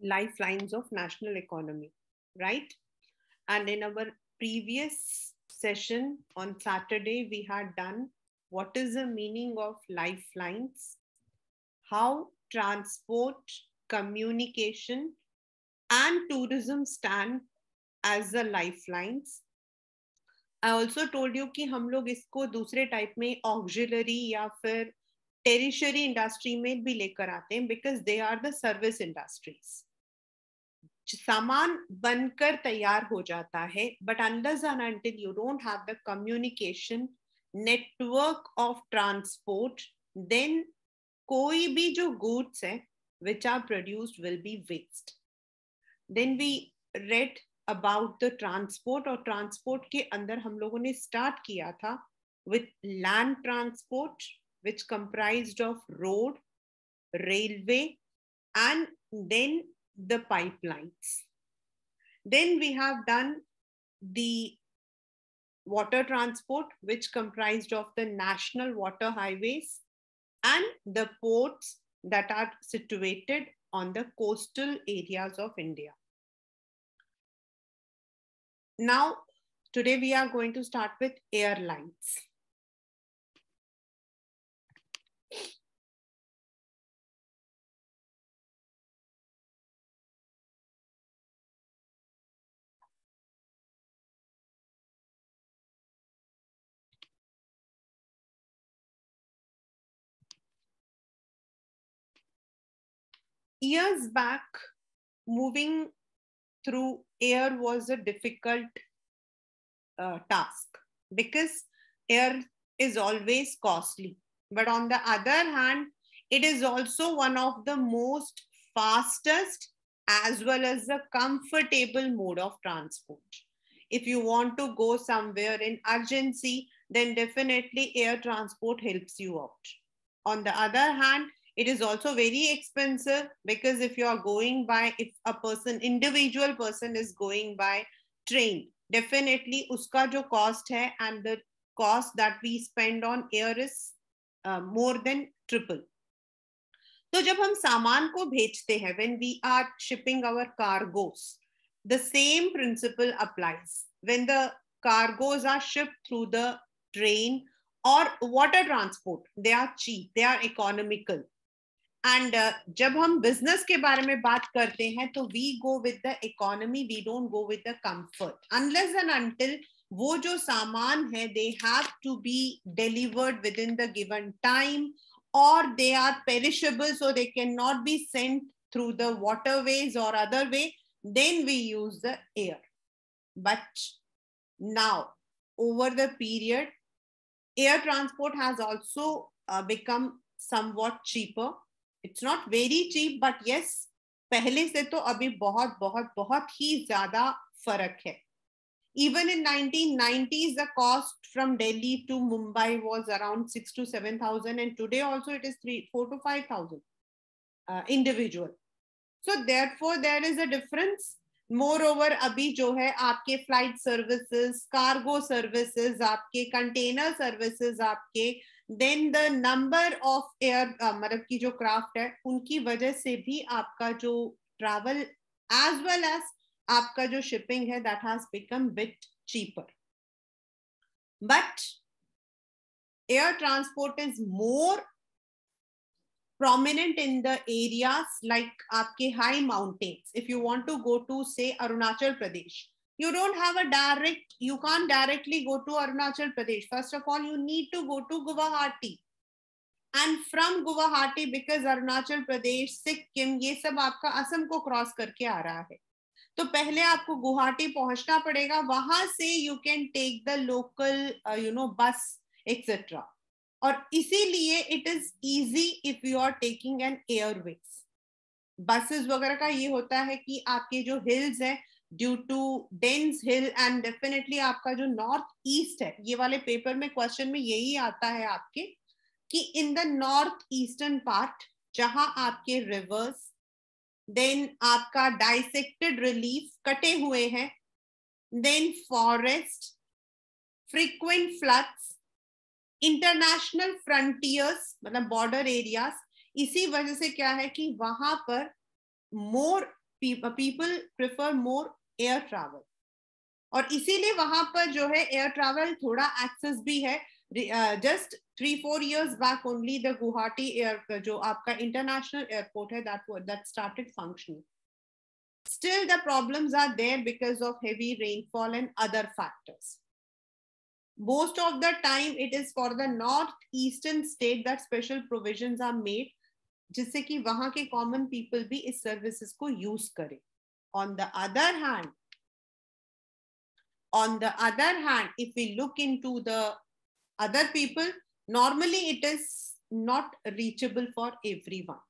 lifelines of national economy, right? And in our previous session on Saturday, we had done what is the meaning of lifelines, how transport, communication, and tourism stand as the lifelines. I also told you कि हम लोग इसको दूसरे type में auxiliary या फिर tertiary industry में भी लेकर आते हैं because they are the service industries. सामान बनकर तैयार हो जाता है but unless and until you don't have the communication network of transport then कोई भी जो गुड्स है which are produced will be waste. Then we read about the transport और transport के अंदर हम लोगों ने start किया था with land transport which comprised of road, railway and then the pipelines. Then we have done the water transport which comprised of the national water highways and the ports that are situated on the coastal areas of India. Now, today we are going to start with airlines. Years back, moving through air was a difficult task because air is always costly. But on the other hand, it is also one of the most fastest as well as the comfortable mode of transport. If you want to go somewhere in urgency, then definitely air transport helps you out. On the other hand, it is also very expensive because if you are going by, if a person, individual person is going by train, definitely uska jo cost hai and the cost that we spend on air is more than triple. तो जब हम सामान को भेजते हैं, when we are shipping our cargoes, the same principle applies. When the cargoes are shipped through the train or water transport, they are cheap, they are economical. And जब हम business के बारे में बात करते हैं तो we go with the economy, we don't go with the comfort. Unless and until वो जो सामान है, they have to be delivered within the given time, or they are perishable, so they cannot be sent through the waterways or other way, then we use the air. But now, over the period, air transport has also become somewhat cheaper. It's not very cheap, but yes, पहले से तो अभी बहुत बहुत बहुत ही ज़्यादा फर्क है. Even in 1990s, the cost from Delhi to Mumbai was around 6 to 7,000, and today also it is 4 to 5,000 individual. So therefore, there is a difference. Moreover, अभी जो है आपके flight services, cargo services, आपके container services, आपके then the number of air मतलब की जो craft है उनकी वजह से भी आपका जो travel as well as आपका जो shipping है that has become bit cheaper. But air transport is more prominent in the areas like आपके high mountains. If you want to go to say Arunachal Pradesh, you don't have a direct, you can't directly go to Arunachal Pradesh. First of all, you need to go to Guwahati. And from Guwahati, because Arunachal Pradesh, Sikkim, ये सब आपका असम को cross करके आ रहा है, तो पहले आपको गुवाहाटी पहुंचना पड़ेगा, वहां से you can take the local bus etcetera. और इसीलिए it is easy if you are taking an airways. Buses वगैरह का ये होता है कि आपके जो हिल्स है, due to dense hill and definitely आपका जो नॉर्थ ईस्ट है, ये वाले पेपर में क्वेश्चन में यही आता है आपके कि in the north eastern part जहां आपके रिवर्स, देन आपका डाइसेक्टेड रिलीफ कटे हुए हैं, then forest, frequent floods, international frontiers मतलब बॉर्डर एरियाज. इसी वजह से क्या है कि वहां पर मोर people prefer more air travel. और इसीलिए वहां पर जो है एयर ट्रैवल थोड़ा एक्सेस भी है. Just 3-4 years back only the Guwahati air जो आपका इंटरनेशनल एयरपोर्ट है that started functioning. Still the problems are there because of heavy rainfall and other factors. Most of the time it is for the northeastern state that special provisions are made जिससे कि वहां के common people भी इस services को use करें. On the other hand, if we look into the other people, normally it is not reachable for everyone.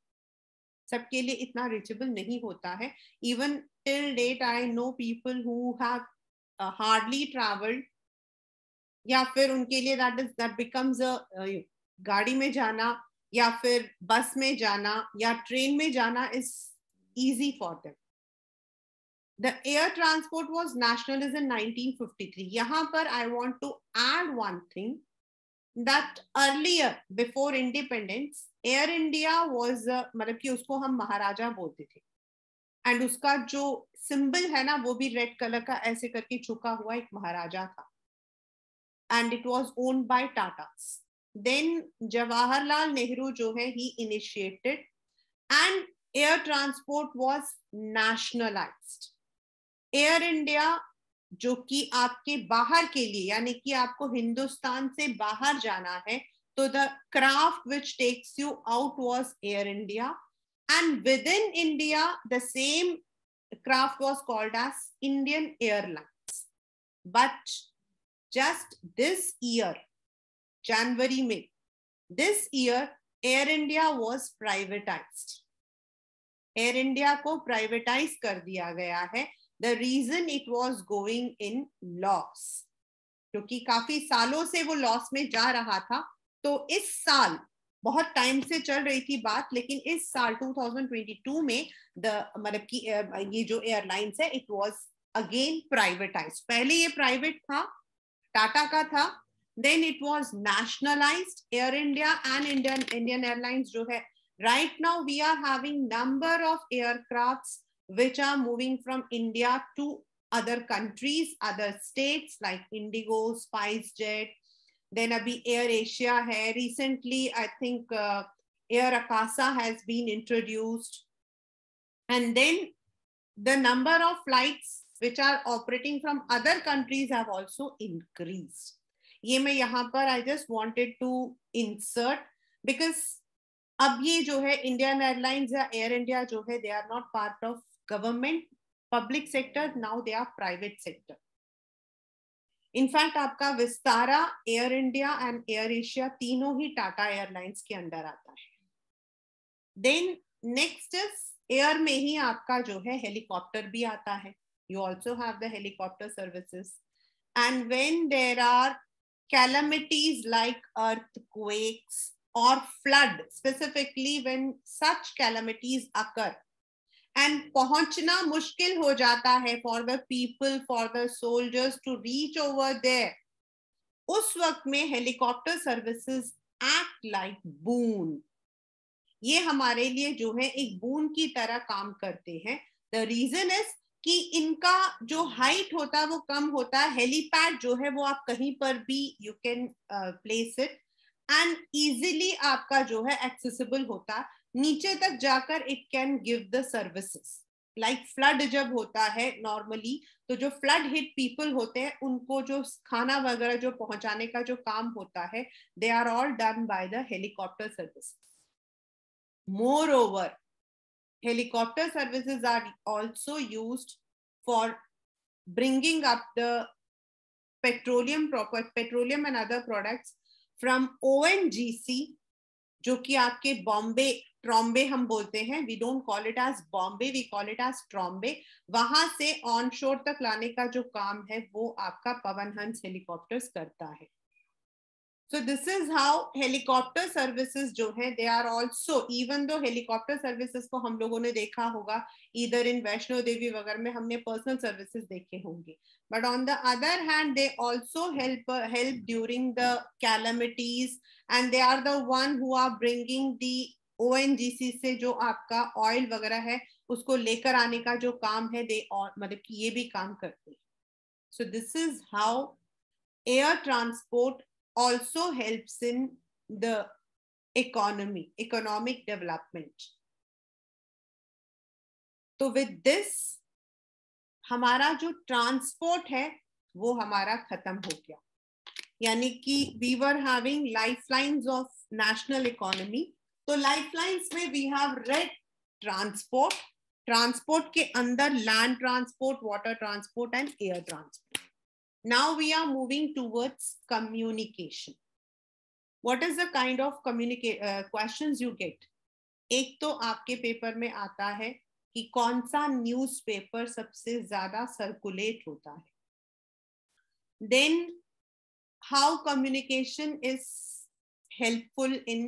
सबके लिए इतना reachable नहीं होता है. Even till date, I know people who have hardly traveled, या फिर उनके लिए that becomes a गाड़ी में जाना या फिर बस में जाना या ट्रेन में जाना is easy for them. The air transport was nationalized in 1953. यहाँ पर I want to add one thing, that earlier before independence Air India was मतलब कि उसको हम महाराजा बोलते थे, and उसका जो symbol है ना वो भी रेड कलर का ऐसे करके झुका हुआ एक महाराजा था, and it was owned by Tatas. Then Jawaharlal Nehru जो है he initiated and air transport was nationalized. Air India जो कि आपके बाहर के लिए यानी कि आपको हिंदुस्तान से बाहर जाना है तो the craft which takes you out was Air India, and within India the same craft was called as Indian Airlines. But just this year जनवरी में this year Air India was privatised. Air India को privatise कर दिया गया है. The reason it was going in loss, क्योंकि काफी सालों से वो लॉस में जा रहा था. तो इस साल बहुत टाइम से चल रही थी बात, लेकिन इस साल 2022 में मतलब कि ये जो एयरलाइंस है it was again privatized. पहले ये प्राइवेट था, टाटा का था, then it was nationalized. Air India and Indian Airlines जो है, right now we are having number of aircrafts which are moving from India to other countries, other states like Indigo, SpiceJet, then abhi Air Asia hai. Recently, I think Air Akasa has been introduced. And then the number of flights which are operating from other countries have also increased. ये मैं यहाँ पर I just wanted to insert because अब ये जो है Indian airlines या air India जो है they are not part of government, public sector, now they are private sector. In fact, आपका Vistara, air India and air Asia तीनों ही टाटा एयरलाइंस के अंडर आता है. देन नेक्स्ट इज एयर में ही आपका जो है हेलीकॉप्टर भी आता है. You also have the helicopter services. And when there are calamities like earthquakes or flood, specifically when such calamities occur, and पहुंचना मुश्किल हो जाता है for the people, for the soldiers to reach over there, उस वक्त में helicopter services act like boon. ये हमारे लिए जो है एक बून की तरह काम करते हैं. The reason is कि इनका जो हाइट होता है वो कम होता है. हेलीपैड जो है वो आप कहीं पर भी you can place it and easily आपका जो है accessible होता है. नीचे तक जाकर it can give the services. Like flood जब होता है नॉर्मली, तो जो फ्लड हिट पीपल होते हैं उनको जो खाना वगैरह जो पहुंचाने का जो काम होता है, they are all done by the helicopter service. Moreover, helicopter services are also used for bringing up the petroleum and other products from ONGC, जो कि आपके बॉम्बे, ट्रॉम्बे हम बोलते हैं. We don't call it as Bombay, we call it as Trombay. वहां से on शोर तक लाने का जो काम है वो आपका पवन हंस हेलीकॉप्टर्स करता है. So this is how helicopter services जो है, they are also, even though helicopter services को हम लोगों ने देखा होगा either in वैष्णो देवी वगैरह में हमने personal services देखे होंगे, but on the other hand they also help during the calamities, and they are the one who are bringing the ONGC से जो आपका ऑयल वगैरह है उसको लेकर आने का जो काम है दे, और मतलब कि ये भी काम करते हैं. सो this is how air transport also helps in the economic development. तो विद दिस हमारा जो ट्रांसपोर्ट है वो हमारा खत्म हो गया. यानी कि we were having lifelines of national economy. तो लाइफलाइंस में we have road transport. Transport के अंदर land transport, water transport and air transport. Now we are moving towards communication. What is the kind of questions you get? एक तो आपके paper में आता है कि कौन सा न्यूज़पेपर सबसे ज्यादा सर्कुलेट होता है. Then how communication is helpful in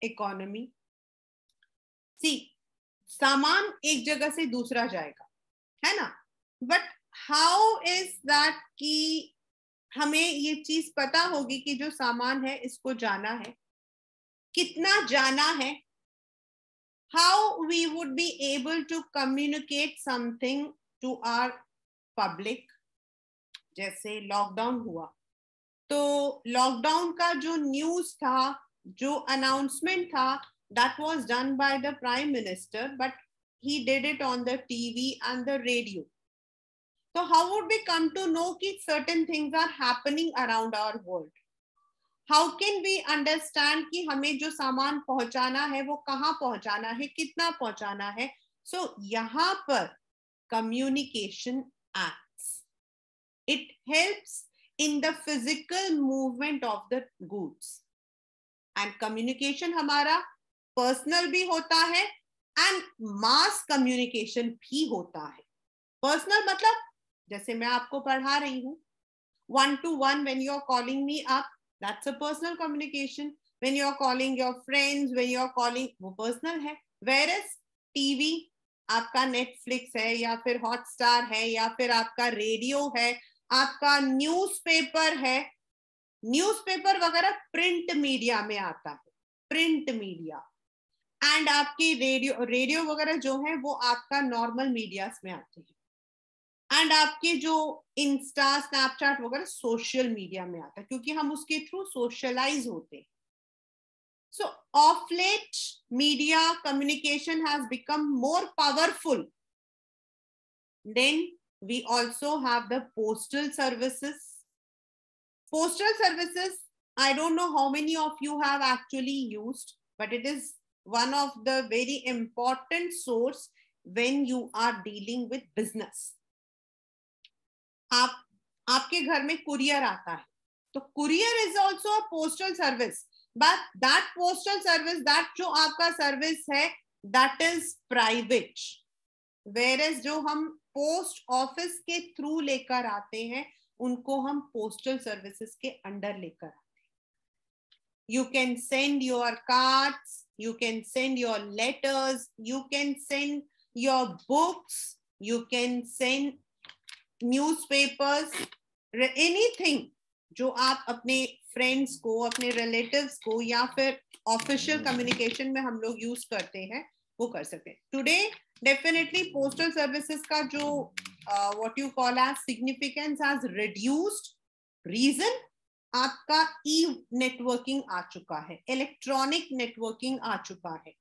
economy. See, सामान एक जगह से दूसरा जाएगा, है ना, बट हाउ इज दैट कि हमें ये चीज पता होगी कि जो सामान है इसको जाना है, कितना जाना है. how we would be able to communicate something to our public. जैसे लॉकडाउन हुआ तो लॉकडाउन का जो न्यूज था, जो अनाउंसमेंट था, that was done by the prime minister, but he did it on the TV and the radio. So how would we come to know कि certain things are happening around our world? How can we understand कि हमें जो सामान पहुंचाना है वो कहाँ पहुंचाना है, कितना पहुंचाना है? So यहाँ पर communication acts. It helps in the physical movement of the goods. And communication हमारा personal भी होता है and mass communication भी होता है. Personal मतलब जैसे मैं आपको पढ़ा रही हूँ, 1-to-1 when you are calling me up, that's a personal communication. When you are calling your friends, when you are calling, वो personal है. Whereas TV आपका Netflix है या फिर Hotstar है या फिर आपका रेडियो है, आपका न्यूज़पेपर है. न्यूज़पेपर वगैरह प्रिंट मीडिया में आता है, प्रिंट मीडिया. एंड आपकी रेडियो वगैरह जो है वो आपका नॉर्मल मीडियास में आते हैं. एंड आपके जो इंस्टा, स्नैपचैट वगैरह सोशल मीडिया में आता है, क्योंकि हम उसके थ्रू सोशलाइज होते हैं. So of late media communication has become more powerful. Then we also have the postal services. Postal services, I don't know how many of you have actually used, but it is one of the very important source when you are dealing with business. आपके घर में courier आता है, तो courier is also a postal service, but that postal service, that जो आपका service है, that is private. Whereas जो हम पोस्ट ऑफिस के थ्रू लेकर आते हैं उनको हम पोस्टल सर्विसेज के अंडर लेकर आते हैं. You can send your cards, you can send your letters, you can send your books, you can send newspapers, anything जो आप अपने फ्रेंड्स को, अपने रिलेटिव्स को या फिर ऑफिशियल कम्युनिकेशन में हम लोग यूज करते हैं वो कर सकते हैं. टुडे डेफिनेटली पोस्टल सर्विसेज का जो what you call as significance has reduced. Reason, आपका ई नेटवर्किंग आ चुका है, इलेक्ट्रॉनिक नेटवर्किंग आ चुका है.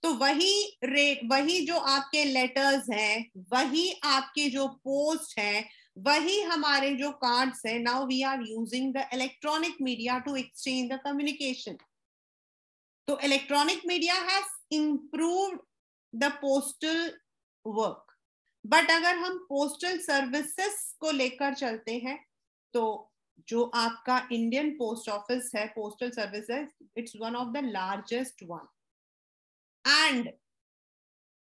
तो वही जो आपके लेटर्स हैं, वही आपके जो पोस्ट हैं, वही हमारे जो कार्ड्स हैं. Now we are using the electronic media to exchange the communication. तो electronic media has improved the postal work. But अगर हम पोस्टल सर्विसेज को लेकर चलते हैं तो जो आपका इंडियन पोस्ट ऑफिस है, postal services, it's one of the largest one. And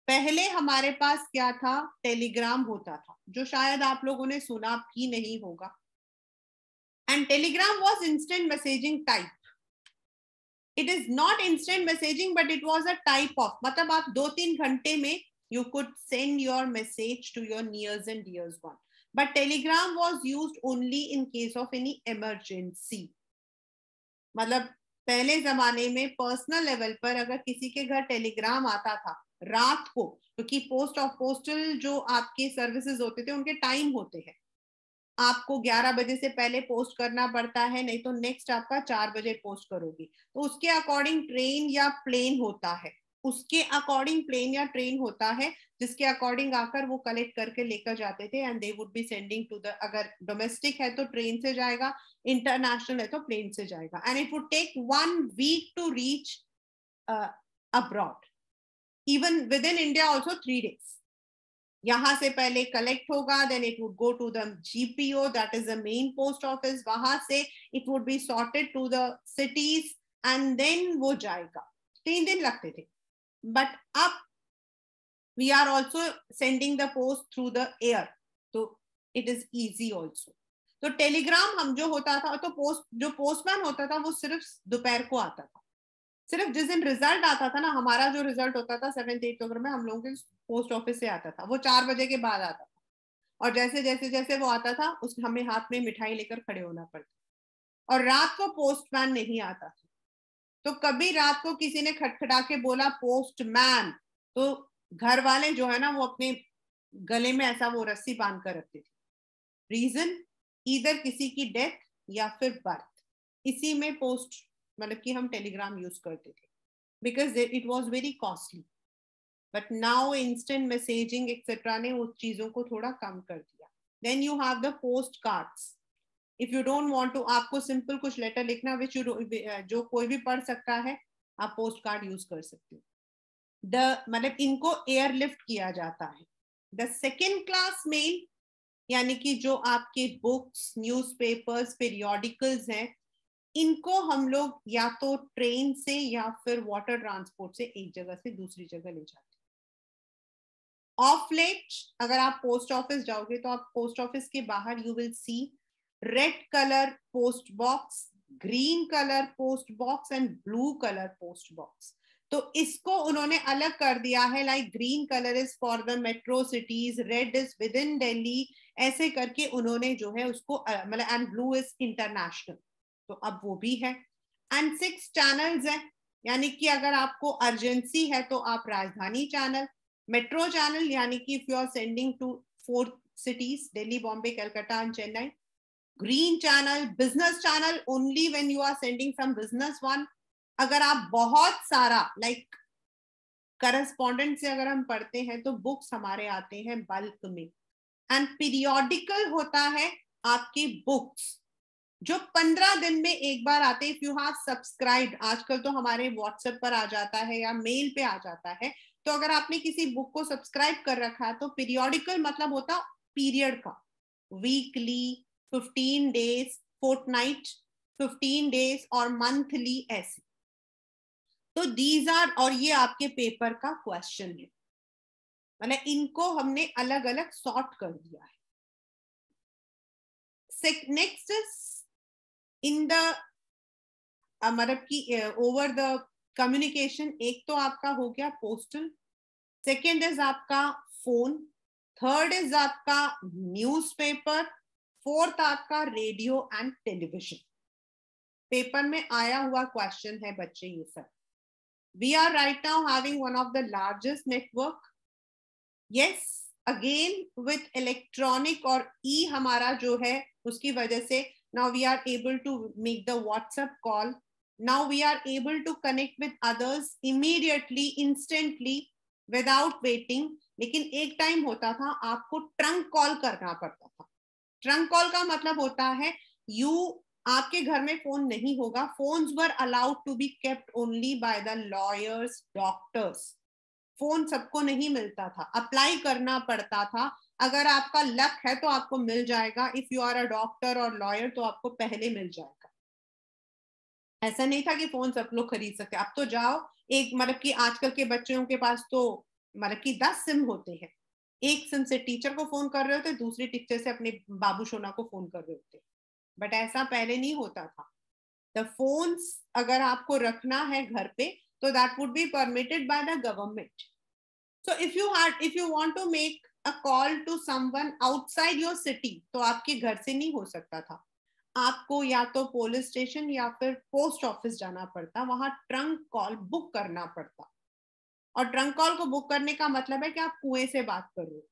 पहले हमारे पास क्या था, टेलीग्राम होता था, जो शायद आप लोगों ने सुना भी नहीं होगा. And Telegram was instant messaging type. It is not instant messaging but it was a type of, मतलब आप 2-3 घंटे में you could send your message to your nears and dears one. But telegram was used only in case of any emergency. मतलब पहले जमाने में personal level पर अगर किसी के घर टेलीग्राम आता था रात को, क्योंकि पोस्टल जो आपके सर्विसेज होते थे उनके टाइम होते हैं, आपको 11 बजे से पहले पोस्ट करना पड़ता है, नहीं तो नेक्स्ट आपका 4 बजे पोस्ट करोगी, तो उसके अकॉर्डिंग ट्रेन या प्लेन होता है, उसके अकॉर्डिंग प्लेन या ट्रेन होता है, जिसके अकॉर्डिंग आकर वो कलेक्ट करके लेकर जाते थे and they would be sending to the, अगर डोमेस्टिक है तो ट्रेन से जाएगा, इंटरनेशनल है तो प्लेन से जाएगा, and it would take 1 week to reach abroad, even within India also 3 days। यहां से पहले कलेक्ट होगा, then it would go to the GPO, that is the main post office, वहां से it would be sorted to the cities and then वो जाएगा। 3 दिन लगते थे, बट अब we are also sending the post through the air, तो it is easy also. तो टेलीग्राम हम जो होता था, तो जो पोस्टमैन होता था वो सिर्फ दोपहर को आता था, सिर्फ जिस दिन रिजल्ट आता था ना, हमारा जो रिजल्ट होता था 7th 8th अक्टूबर में, हम लोगों के पोस्ट ऑफिस से आता था, वो 4 बजे के बाद आता था, और जैसे जैसे जैसे वो आता था उस हमें हाथ में मिठाई लेकर खड़े होना पड़ता, और रात को पोस्टमैन नहीं आता था, तो कभी रात को किसी ने खटखटा के बोला पोस्टमैन, तो घर वाले जो है ना वो अपने गले में ऐसा वो रस्सी बांध कर रखते थे, रीजन इधर किसी की डेथ या फिर बर्थ, इसी में पोस्ट मतलब कि हम टेलीग्राम यूज करते थे, because it was very costly, but now instant messaging etcetera ने उस चीजों को थोड़ा कम कर दिया। Then you have the post cards, if you don't want to, आपको सिंपल कुछ लेटर लिखना विच यू जो कोई भी पढ़ सकता है, आप पोस्ट कार्ड यूज कर सकते हो। मतलब इनको एयरलिफ्ट किया जाता है। द सेकेंड क्लास मेल, यानी कि जो आपके बुक्स, न्यूज़पेपर्स, पीरियोडिकल्स हैं, इनको हम लोग या तो ट्रेन से या फिर वाटर ट्रांसपोर्ट से एक जगह से दूसरी जगह ले जाते हैं। ऑफ लेट अगर आप पोस्ट ऑफिस जाओगे तो आप पोस्ट ऑफिस के बाहर you will see red colour post box, green colour post box and blue colour post box. तो इसको उन्होंने अलग कर दिया है, like green colour is for the metro cities, red is with in Delhi, ऐसे करके उन्होंने जो है उसको मतलब, एंड ब्लू इज इंटरनेशनल, तो अब वो भी है। एंड 6 चैनल्स है, यानी कि अगर आपको अर्जेंसी है तो आप राजधानी चैनल, मेट्रो चैनल, यानी कि if you are sending to 4 cities, Delhi, Bombay, Calcutta and Chennai. Green channel, business channel, only when you are sending from business one. अगर आप बहुत सारा लाइक करस्पॉन्डेंट से अगर हम पढ़ते हैं तो बुक्स हमारे आते हैं बल्क में। एंड पीरियोडिकल होता है आपकी बुक्स जो 15 दिन में एक बार आते हैं। इफ यू हैव सब्सक्राइब्ड, आजकल तो हमारे व्हाट्सएप पर आ जाता है या मेल पे आ जाता है, तो अगर आपने किसी बुक को सब्सक्राइब कर रखा है तो पीरियोडिकल मतलब होता पीरियड का, वीकली, 15 days, फोर्टनाइट, 15 days और मंथली, ऐसे। तो दीज आर, और ये आपके पेपर का क्वेश्चन है, मतलब इनको हमने अलग अलग सॉर्ट कर दिया है। नेक्स्ट इज इन द मतलब की ओवर द कम्युनिकेशन, एक तो आपका हो गया पोस्टल, सेकेंड इज आपका फोन, थर्ड इज आपका न्यूज़पेपर, फोर्थ आपका रेडियो एंड टेलीविजन। पेपर में आया हुआ क्वेश्चन है बच्चे ये सब। We are right now having one of the largest network, yes, again with electronic और ई हमारा जो है उसकी वजह से now we are able to make the WhatsApp call, now we are able to connect with others immediately, instantly, without waiting। लेकिन एक time होता था आपको ट्रंक कॉल करना पड़ता था। ट्रंक कॉल का मतलब होता है आपके घर में फोन नहीं होगा, phones were allowed to be kept only by the lawyers, doctors. Phone सबको नहीं मिलता था, अप्लाई करना पड़ता था। अगर आपका लक है तो आपको मिल जाएगा, if you are a doctor और लॉयर तो आपको पहले मिल जाएगा। ऐसा नहीं था कि फोन सब लोग खरीद सकते। अब तो जाओ, एक मतलब कि आजकल के बच्चों के पास तो मतलब कि 10 सिम होते हैं, एक सिम से टीचर को फोन कर रहे होते, दूसरी टीचर से अपने बाबू सोना को फोन कर रहे होते, बट ऐसा पहले नहीं होता था। द फोन्स अगर आपको रखना है घर पे तो that would be permitted by the government. So if you want to make a call to someone outside your city, तो आपके घर से नहीं हो सकता था। आपको या तो पुलिस स्टेशन या फिर पोस्ट ऑफिस जाना पड़ता, वहां ट्रंक कॉल बुक करना पड़ता। और ट्रंक कॉल को बुक करने का मतलब है कि आप कुएं से बात कर रहे हो,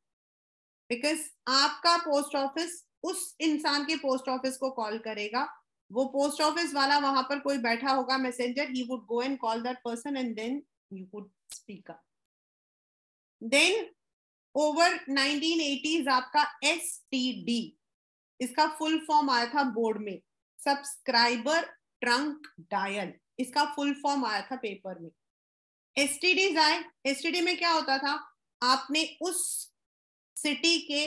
बिकॉज आपका पोस्ट ऑफिस उस इंसान के पोस्ट ऑफिस को कॉल करेगा, वो पोस्ट ऑफिस वाला वहां पर कोई बैठा होगा messenger, he would go and call that person and then you would speak up. Then over 1980s आपका STD, इसका फुल फॉर्म आया था बोर्ड में, सब्सक्राइबर ट्रंक डायल, इसका फुल फॉर्म आया था पेपर में। STDs आए, STD में क्या होता था, आपने उस सिटी के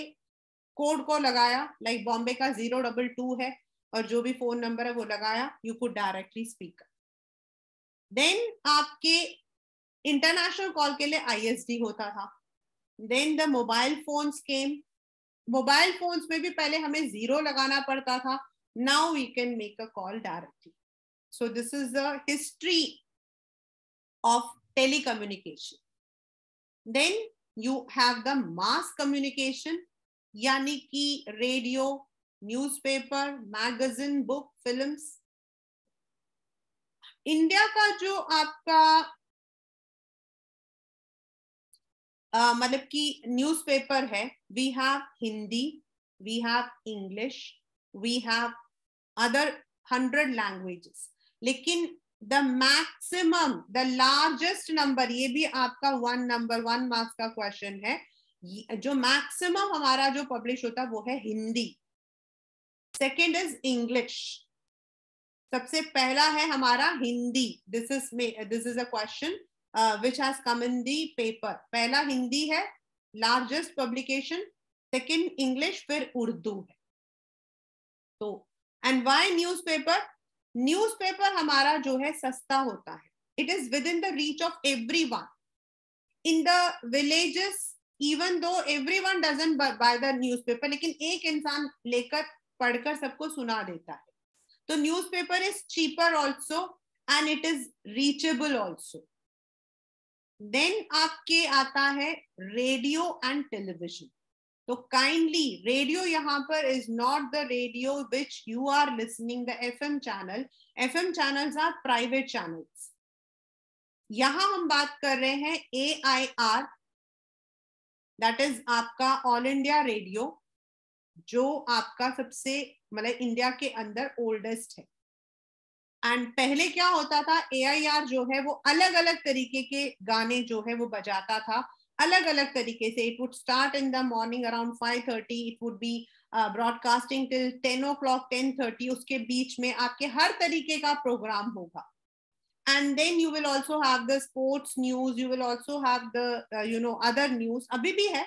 कोड को लगाया, लाइक बॉम्बे का 022 है और जो भी फोन नंबर है वो लगाया, you could directly speak. Then आपके इंटरनेशनल कॉल के लिए ISD होता था। Then the mobile phones came, mobile phones में भी पहले हमें 0 लगाना पड़ता था, now we can make a call directly. So this is the history of telecommunication. Then you have the mass communication, यानी कि radio, newspaper, magazine, book, films. India का जो आपका मतलब कि न्यूज़पेपर है, we have Hindi, we have English, we have other 100 languages, लेकिन the maximum, the largest number, ये भी आपका 1 नंबर 1 मार्क्स का क्वेश्चन है, जो मैक्सिमम हमारा जो पब्लिश होता है वो है हिंदी। सेकेंड इज इंग्लिश, सबसे पहला है हमारा Hindi. This is a question which has come in the paper। पहला हिंदी है, लार्जेस्ट पब्लिकेशन, सेकंड इंग्लिश, फिर उर्दू है। तो एंड व्हाई न्यूज़पेपर, न्यूज़पेपर हमारा जो है सस्ता होता है, it is with in the reach of everyone in the villages, even though everyone doesn't by the newspaper, लेकिन एक इंसान लेकर पढ़कर सबको सुना देता है। तो newspaper is cheaper also and it is reachable also. Then आपके आता है रेडियो एंड टेलीविजन। तो काइंडली, रेडियो यहाँ पर is not the radio which you are listening the FM channel, FM channels are private channels. यहां हम बात कर रहे हैं AIR, दैट इज आपका ऑल इंडिया रेडियो, जो आपका सबसे मतलब इंडिया के अंदर ओल्डेस्ट है। एंड पहले क्या होता था, AIR जो है वो अलग अलग तरीके के गाने जो है वो बजाता था, अलग अलग तरीके से। It would start in the morning around 5:30, it would B broadcasting till 10 o'clock 10:30, उसके बीच में आपके हर तरीके का प्रोग्राम होगा। And then you will also have the sports news, you will also have the other news, अभी भी है।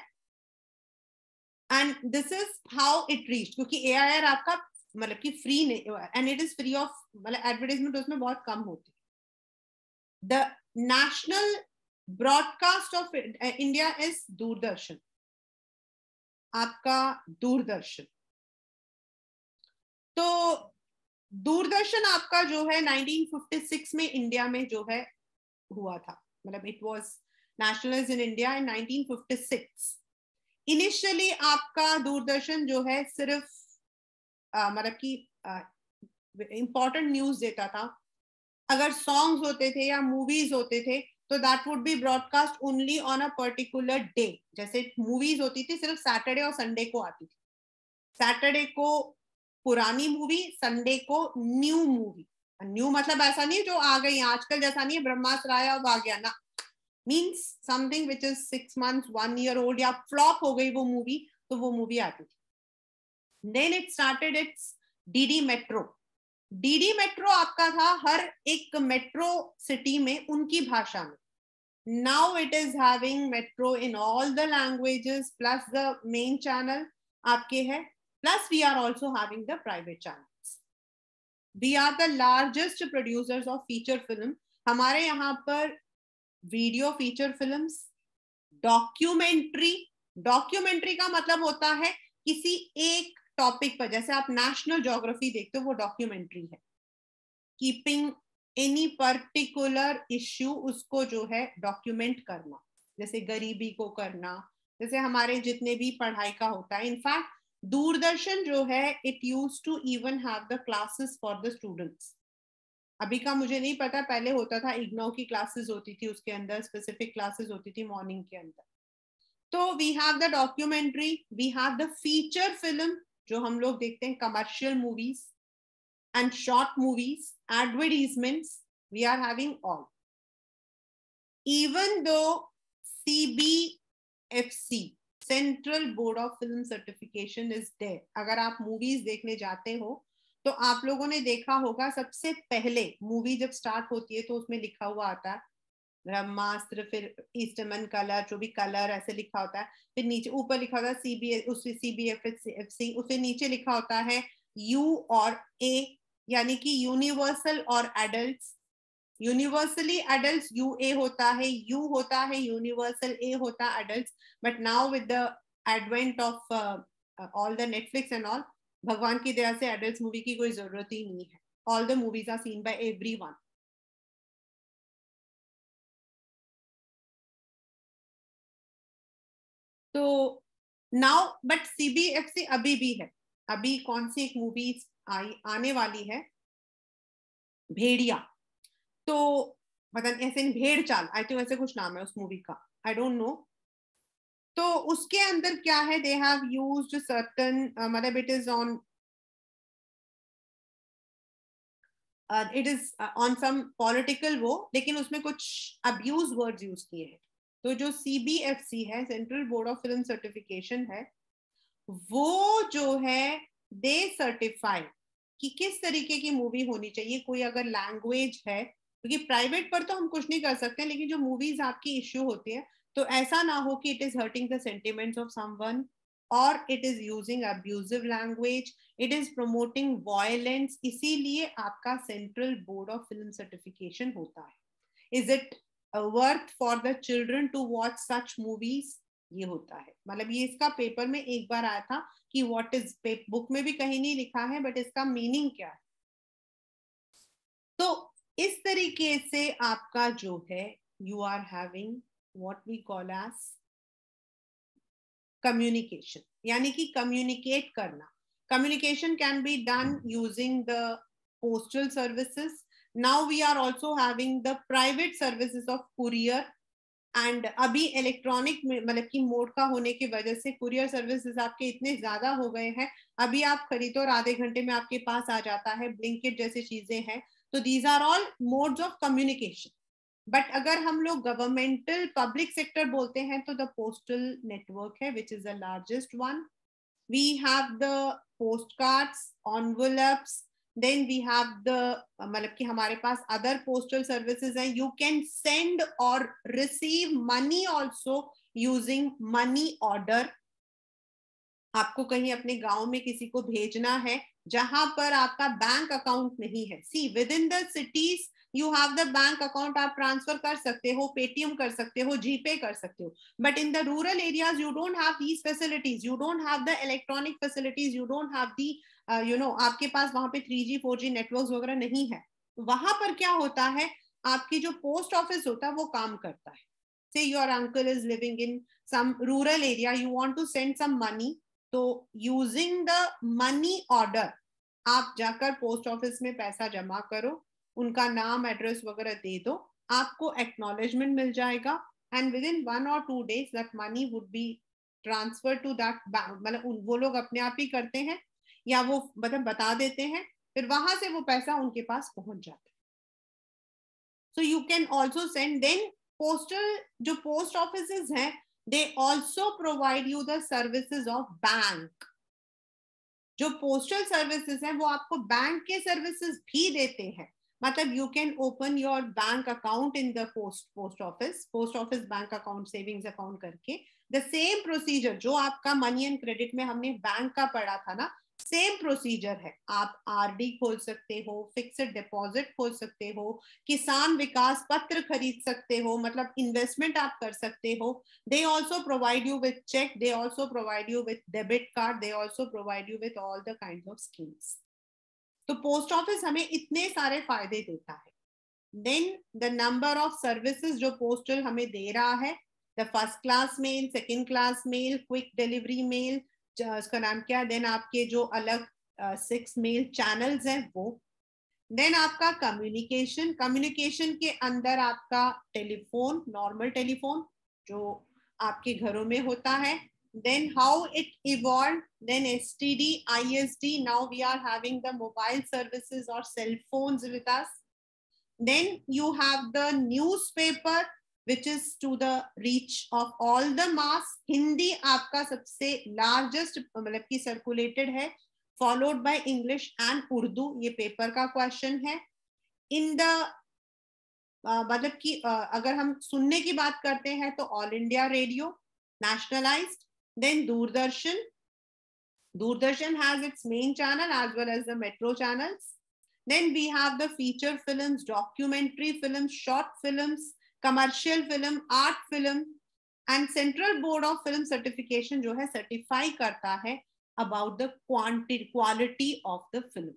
And this is how it reach, क्योंकि AIR आपका मतलब कि फ्री नहीं, and it is free of, मतलब एडवर्टाइजमेंट उसमें बहुत कम होती है। The national broadcast of India is Doordarshan, आपका दूरदर्शन। तो दूरदर्शन आपका जो है 1956 में इंडिया में जो है हुआ था, मतलब it was nationalised in India in 1956। Initially आपका दूरदर्शन जो है सिर्फ मतलब कि इंपॉर्टेंट न्यूज देता था। अगर सॉन्ग्स होते थे या मूवीज होते थे तो that would be broadcast only on a particular day. जैसे मूवीज होती थी सिर्फ सैटरडे और संडे को आती थी, सैटरडे को पुरानी मूवी, संडे को न्यू मूवी। न्यू मतलब ऐसा नहीं जो आ गई आजकल, जैसा नहीं है ब्रह्मास्त्र आया अब आ गया ना, means something which is 6 months 1 year old, या फ्लॉप हो गई वो मूवी तो वो मूवी आती थी। Then it started its DD metro. DD metro आपका था हर एक मेट्रो सिटी में उनकी भाषा में। Now it is having metro in all the languages, plus the main channel आपके है, plus we are also having the private channels. We are the largest producers of feature film. हमारे यहाँ पर video feature films, documentary, documentary का मतलब होता है किसी एक टॉपिक पर, जैसे आप नेशनल ज्योग्राफी देखते हो वो डॉक्यूमेंट्री है। कीपिंग एनी पर्टिकुलर इश्यू, उसको जो है डॉक्यूमेंट करना, जैसे गरीबी को करना, जैसे हमारे जितने भी पढ़ाई का होता है। इनफैक्ट दूरदर्शन जो है it use to even have the classes for the students. अभी का मुझे नहीं पता, पहले होता था इग्नोर की क्लासेस होती थी, उसके अंदर स्पेसिफिक क्लासेस होती थी मॉर्निंग के अंदर. तो we have the documentary, we have the feature film जो हम लोग देखते हैं, commercial movies and short movies, advertisements, we are having all. Even though CBFC central board of film certification is there. अगर आप मूवीज देखने जाते हो तो आप लोगों ने देखा होगा सबसे पहले मूवी जब स्टार्ट होती है तो उसमें लिखा हुआ आता है ब्रह्मास्त्र, फिर ईस्टर्न कलर, जो भी कलर ऐसे लिखा होता है, फिर नीचे ऊपर लिखा होता है CBFC, उससे नीचे लिखा होता है U और A, यानी कि यूनिवर्सल और एडल्ट. यूनिवर्सली एडल्ट UA होता है, U होता है यूनिवर्सल, A होता है adult. But now with the advent of all the Netflix and all, भगवान की दया से एडल्ट मूवी की कोई जरूरत ही नहीं है. All the movies are seen by everyone. तो नाउ बट CBFC अभी भी है. अभी कौन सी एक मूवी आने वाली है, भेड़िया. तो मतलब ऐसे भेड़ चाल, आई थिंक ऐसे कुछ नाम है उस मूवी का, आई डोंट नो. तो उसके अंदर क्या है, दे हैव यूज्ड सर्टेन, मतलब it is on, it is on some political वो, लेकिन उसमें कुछ अब्यूज वर्ड्स यूज किए हैं. तो जो CBFC है, central board of film certification है, वो जो है दे सर्टिफाई कि किस तरीके की मूवी होनी चाहिए. कोई अगर लैंग्वेज है, क्योंकि प्राइवेट पर तो हम कुछ नहीं कर सकते, लेकिन जो मूवीज आपकी इश्यू होती है तो ऐसा ना हो कि it is hurting the sentiments of someone, और it is using abusive language, it is promoting violence. इसीलिए आपका Central board of film Certification होता है. Is it worth for the children to watch such movies, ये होता है. मतलब ये इसका पेपर में एक बार आया था कि व्हाट इज, बुक में भी कहीं नहीं लिखा है, बट इसका मीनिंग क्या है. तो इस तरीके से आपका जो है, you are having what we call as communication, यानी कि कम्युनिकेट करना. Communication can be done using the postal services. Now we are also having the private services of courier. And अभी इलेक्ट्रॉनिक मतलब की मोड का होने की वजह से कुरियर सर्विसेज आपके इतने ज्यादा हो गए हैं, अभी आप खरीदो और आधे घंटे में आपके पास आ जाता है. ब्लिंकिट जैसी चीजें हैं. तो these are all modes of communication. But अगर हम लोग गवर्नमेंटल पब्लिक सेक्टर बोलते हैं तो द पोस्टल नेटवर्क है, which is the largest one. We have the post cards, envelopes, then we have the मतलब कि हमारे पास अदर पोस्टल सर्विसेज हैं. यू कैन सेंड और receive money also using money order. आपको कहीं अपने गांव में किसी को भेजना है जहां पर आपका बैंक अकाउंट नहीं है. See within the cities you have the bank account, आप ट्रांसफर कर सकते हो, पेटीएम कर सकते हो, जीपे कर सकते हो. But in the rural areas you don't have these facilities, you don't have the electronic facilities, you don't have the आपके पास वहां पे 3G 4G नेटवर्क वगैरह नहीं है. वहां पर क्या होता है, आपकी जो पोस्ट ऑफिस होता है वो काम करता है. Say your uncle is living in some rural area, you want to send some money, तो यूजिंग द मनी ऑर्डर आप जाकर पोस्ट ऑफिस में पैसा जमा करो, उनका नाम एड्रेस वगैरह दे दो, आपको एक्नॉलेजमेंट मिल जाएगा. And within 1 or 2 days that money would be transfer to that bank. मतलब वो लोग अपने आप ही करते हैं या वो मतलब बता देते हैं, फिर वहां से वो पैसा उनके पास पहुंच जाता है. So you can also send. Then postal जो पोस्ट ऑफिस हैं, they also provide you the services of bank. जो पोस्टल सर्विसेज हैं वो आपको बैंक के सर्विसेज भी देते हैं. मतलब you can open your bank account in the post office bank account, savings account करके. द सेम प्रोसीजर जो आपका मनी एंड क्रेडिट में हमने बैंक का पढ़ा था ना, सेम प्रोसीजर है. आप RD खोल सकते हो, फिक्स्ड डिपॉजिट खोल सकते हो, किसान विकास पत्र खरीद सकते हो, मतलब इन्वेस्टमेंट आप कर सकते हो. They also provide you with check, they also provide you with debit card, they also provide you with all the kinds of schemes. तो पोस्ट ऑफिस हमें इतने सारे फायदे देता है. Then the number of services जो पोस्टल हमें दे रहा है, the first class mail, second class mail, quick delivery mail, उसका नाम क्या, देन आपके जो अलग 6 मेल चैनल्स हैं वो, देन आपका कम्युनिकेशन, कम्युनिकेशन के अंदर आपका टेलीफोन, नॉर्मल टेलीफोन जो आपके घरों में होता है, then how it evolved, then STD, ISD, now we are having the mobile services or cell phones with us, then you have the newspaper which is to the reach of all the mass, Hindi आपका सबसे largest मतलब कि circulated है, followed by English and Urdu, ये paper का question है। In the मतलब कि अगर हम सुनने की बात करते हैं तो all India radio nationalised, then Doordarshan, Doordarshan has its main channel as well as the metro channels, then we have the feature films, documentary films, short films, commercial film, art film, and central board of film certification जो है certify करता है about the quality of the film.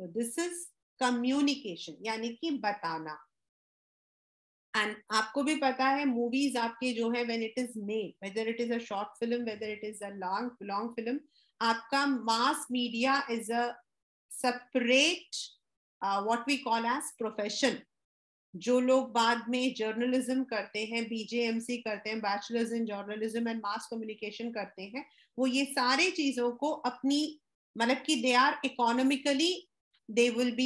तो this is communication यानी कि बताना। And आपको भी पता है मूवीज आपके जो है when it is made, whether it is a short film, whether it is a long film, आपका mass media is a separate what we call as profession. जो लोग बाद में जर्नलिज्म करते हैं, BJMC करते हैं, bachelors in journalism and mass communication करते हैं, वो ये सारे चीजों को अपनी मतलब कि they are economically they will be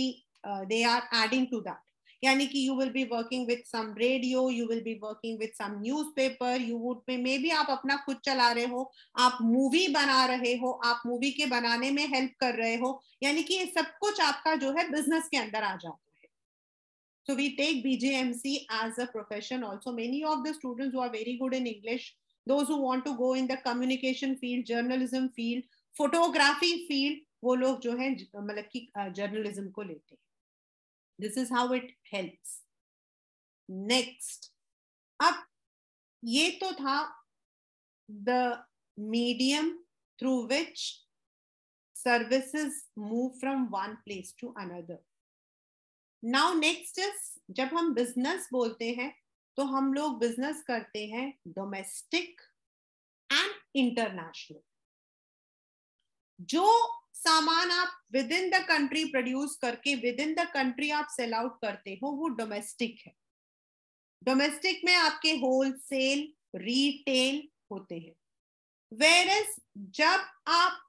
they are adding to that, yani ki you will be working with some radio, you will be working with some newspaper, you would maybe आप अपना खुद चला रहे हो, आप मूवी बना रहे हो, आप मूवी के बनाने में हेल्प कर रहे हो, यानी कि ये सब कुछ आपका जो है बिजनेस के अंदर आ जाता है। So we take BJMC as a profession also. Many of the students who are very good in English, those who want to go in the communication field, journalism field, photography field, वो लोग जो है मतलब कि journalism को लेते हैं। This is how it helps. Next, अब ये तो था the medium through which services move from one place to another. Now next is, जब हम बिजनेस बोलते हैं तो हम लोग बिजनेस करते हैं डोमेस्टिक एंड इंटरनेशनल। जो सामान आप with in the country produce करके विद इन द कंट्री आप सेल आउट करते हो वो डोमेस्टिक है। डोमेस्टिक में आपके होलसेल, रिटेल होते हैं। वेयरएज जब आप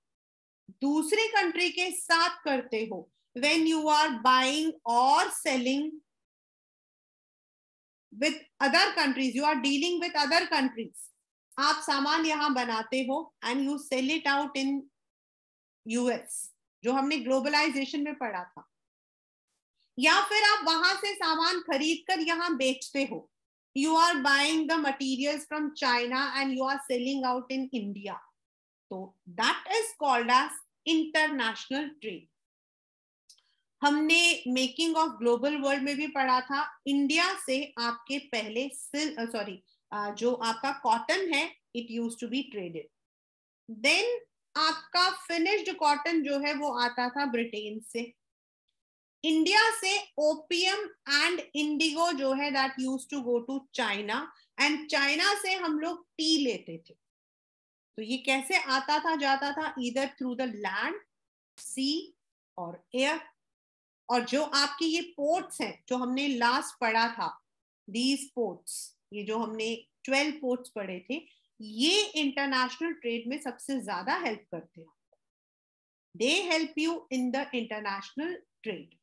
दूसरी कंट्री के साथ करते हो, व्हेन यू आर बाइंग और selling with other countries, you are dealing with other countries, आप सामान यहां बनाते हो and you sell it out in US, जो हमने ग्लोबलाइजेशन में पढ़ा था, या फिर आप वहां से सामान खरीद कर यहां बेचते हो, you are buying the materials from China and you are selling out in India, तो that is called as international trade. हमने मेकिंग ऑफ ग्लोबल वर्ल्ड में भी पढ़ा था, इंडिया से आपके पहले जो आपका कॉटन है it used to be traded, then आपका फिनिश्ड कॉटन जो है वो आता था ब्रिटेन से। इंडिया से ओपियम एंड इंडिगो जो है that used to go to China, and China से हम लोग टी लेते थे। तो ये कैसे आता था जाता था, ईदर थ्रू द लैंड, सी और एयर। और जो आपकी ये पोर्ट्स हैं जो हमने लास्ट पढ़ा था, दीज पोर्ट्स, ये जो हमने 12 पोर्ट्स पढ़े थे, ये इंटरनेशनल ट्रेड में सबसे ज्यादा हेल्प करते हैं। They help you in the international trade,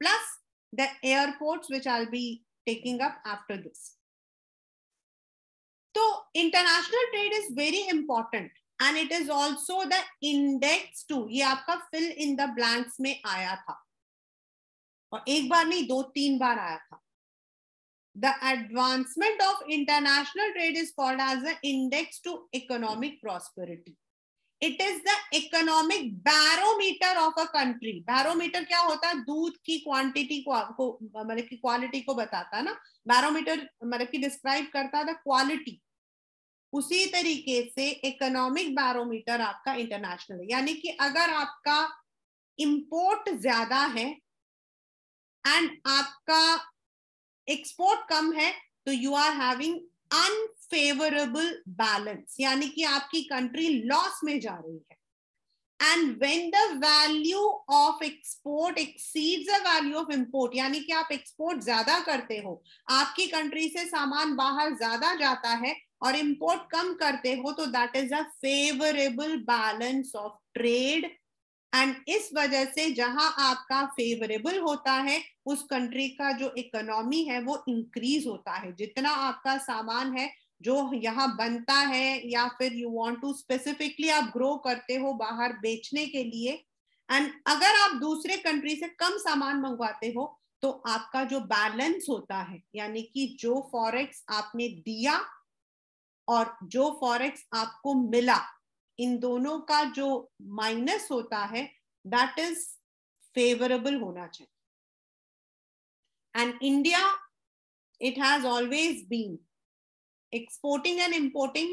plus the airports which I will be taking up after this. तो international trade is very important and it is also the index to, ये आपका fill in the blanks में आया था, और एक बार नहीं 2-3 बार आया था। The advancement of international trade is called as the index to economic prosperity. It is the economic barometer of a country. Barometer क्या होता है, दूध की क्वांटिटी को मतलब की क्वालिटी को बताता है ना, बैरोमीटर मतलब की डिस्क्राइब करता है क्वालिटी। उसी तरीके से इकोनॉमिक बैरोमीटर आपका इंटरनेशनल है, यानी कि अगर आपका इंपोर्ट ज्यादा है एंड आपका एक्सपोर्ट कम है तो you are having favourable balance, यानी कि आपकी कंट्री लॉस में जा रही है. And when the value of export exceeds the value of import, यानी कि आप एक्सपोर्ट ज्यादा करते हो, आपकी कंट्री से सामान बाहर ज्यादा जाता है और इंपोर्ट कम करते हो, तो that is a favourable balance of trade. And इस वजह से जहां आपका फेवरेबल होता है, उस कंट्री का जो इकोनॉमी है वो इंक्रीज होता है. जितना आपका सामान है जो यहाँ बनता है, या फिर यू वांट टू स्पेसिफिकली आप ग्रो करते हो बाहर बेचने के लिए, एंड अगर आप दूसरे कंट्री से कम सामान मंगवाते हो, तो आपका जो बैलेंस होता है, यानी कि जो फॉरेक्स आपने दिया और जो फॉरेक्स आपको मिला, इन दोनों का जो माइनस होता है, दैट इज फेवरेबल होना चाहिए. And India, it has always been exporting and importing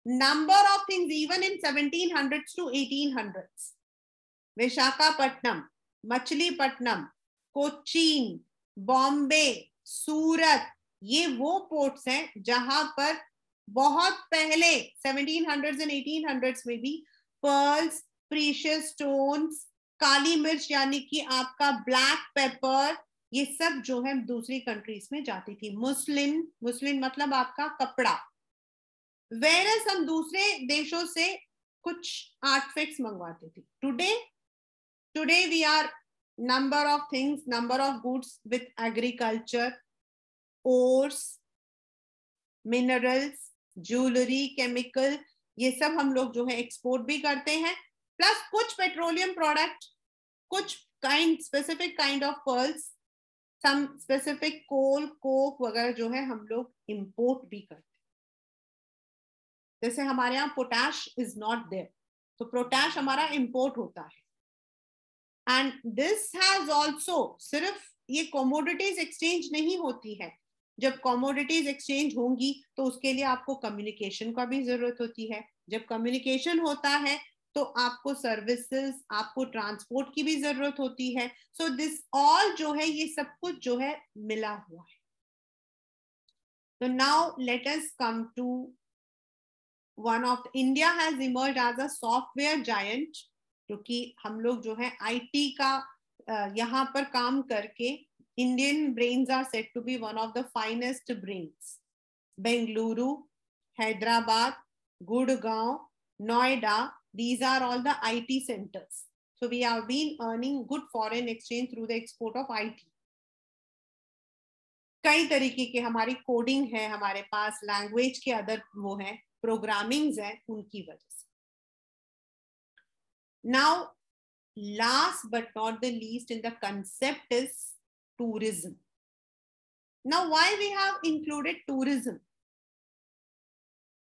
number of things even in 1700s to 1800s. Visakhapatnam, Machilipatnam, Cochin, Bombay, Surat, ये वो पोर्ट्स हैं जहां पर बहुत पहले 1700s and 1800s में भी पर्ल्स, प्रीशियस स्टोन्स, काली मिर्च यानी कि आपका ब्लैक पेपर, ये सब जो है दूसरी कंट्रीज में जाती थी. मुस्लिम मतलब आपका कपड़ा. वेरस हम दूसरे देशों से कुछ आर्टिफैक्ट्स मंगवाते थे. Today we are number of things, number of goods with agriculture, ores, minerals, jewellery, chemical, ये सब हम लोग जो है एक्सपोर्ट भी करते हैं. प्लस कुछ पेट्रोलियम प्रोडक्ट, कुछ specific kind of pearls, some specific coal, coke वगैरह जो है हम लोग इंपोर्ट भी करते हैं. जैसे हमारे यहाँ पोटैश इज नॉट देयर, तो पोटैश हमारा इंपोर्ट होता है. एंड दिस हैज ऑल्सो, सिर्फ ये कमोडिटीज एक्सचेंज नहीं होती है. जब कमोडिटीज एक्सचेंज होंगी तो उसके लिए आपको कम्युनिकेशन का भी जरूरत होती है. जब कम्युनिकेशन होता है तो आपको सर्विसेज, आपको ट्रांसपोर्ट की भी जरूरत होती है. सो दिस ऑल जो है, ये सब कुछ जो है मिला हुआ है. तो now let us come to one of India has emerge as a software giant, क्योंकि हम लोग जो है आईटी का यहाँ पर काम करके, Indian brains are said to be one of the finest brains. Bengaluru, Hyderabad, Gurgaon, Noida, these are all the IT centers. So we have been earning good foreign exchange through the export of IT. कई तरीके के हमारी coding है, हमारे पास language के other वो है, programmings है, उनकी वजह से. Now last but not the least in the concept is tourism. Now why we have included tourism?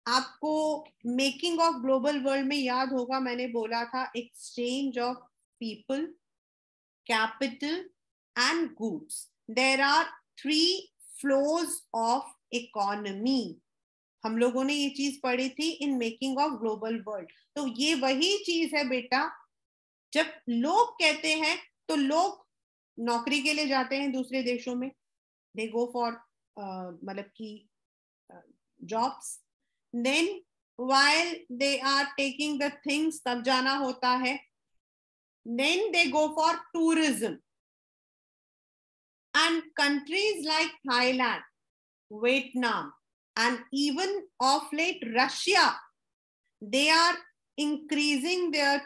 आपको मेकिंग ऑफ ग्लोबल वर्ल्ड में याद होगा, मैंने बोला था exchange of people, capital and goods. There are 3 flows of economy. हम लोगों ने ये चीज पढ़ी थी in making of global world. तो ये वही चीज है बेटा. जब लोग कहते हैं तो लोग नौकरी के लिए जाते हैं दूसरे देशों में, दे गो फॉर मतलब की jobs. Then while they are taking the things, तब जाना होता है. Then they go for tourism. And countries like Thailand, Vietnam, and even of late Russia, they are increasing their